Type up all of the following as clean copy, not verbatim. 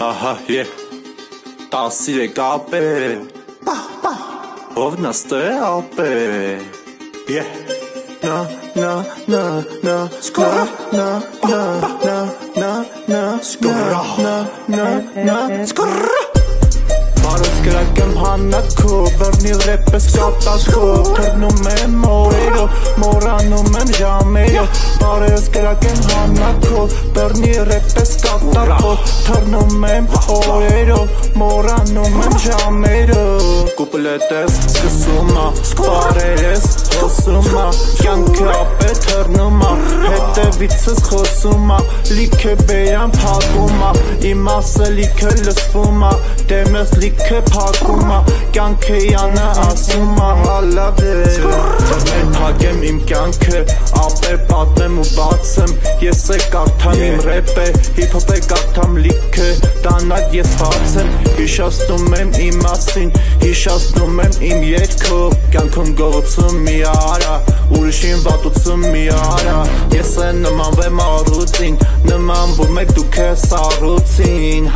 Ահա է տասիրե կապե ով նստե ապե na skora Բարոս գրակեմ հանակո, բրնի ռեպես կատակո Թրնում եմ օրերով, մորանում եմ ժամերով Բարոս գրակեմ հանակո, բրնի ռեպես կատակո Թրնում եմ օրերով, մորանում եմ ժամերով Կուպլետես սկսումա, բարերես հոսումա Կյանքը ապե թրնումա, հետևիցս խոսումա Լիքը բերան պակումա, իմ ասը լիքը լսվումա Դեմես լիքը պակումա, կյանքը յանը ասումա Հալավեր, դրներ պակեմ իմ կյանքը Ապե պատմեմ ու բացեմ, ես է կարդամ իմ ռեպ է Հիփոփ է կարդամ լիքը, դանակ ես բացեմ Հիշացնում եմ իմ մասին, հիշացնում եմ իմ երգով Կյանքում գողություն մի արա, ուրիշին վատություն մի արա Ես է նմանվեմ առուցին, նմանվում եք դուք է սառուցին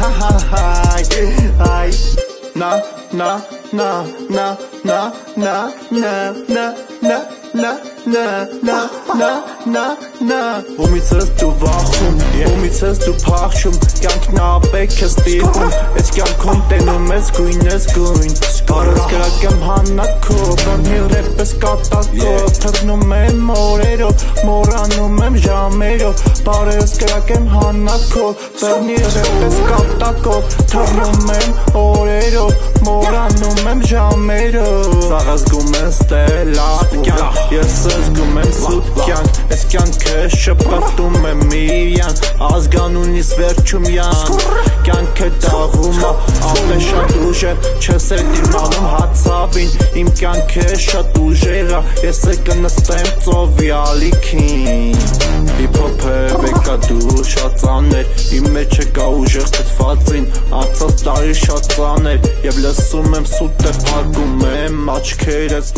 Ումից ես դու վախում, ումից ես դու փախչում Կյանքն ապեք ես տիրում, ես կյանքում տենում ես գույն ես գույն Բարոս գրակեմ հանակո, բրնի ռեպես կատակո Թրնում եմ օրերով, մորանում եմ ժամերով Բարոս գրակեմ հանակո, բրնի ռեպես կատակո Թրնում եմ օրերով, մորանում եմ ժամերով Սաղ զգում եմ ստելատ կյանք, ես զգում եմ սուտ կյանք Ես կյանքը շպրտում եմ միյան, ազգանունիս վերջում յան Կյանքը դաղում ապե շատ ուժեր, չես է դիմանում հացավին Իմ կյանքը շատ ուժերա, ես է կնստեմ ծովի ալիքին Հիփոփ է վեկա դու շատ ծաներ, իմ մեջ է կա ուժեղ թթվածին Անցած տարի շատ ծաներ, և լսում եմ սուտ է պակում եմ աչքերս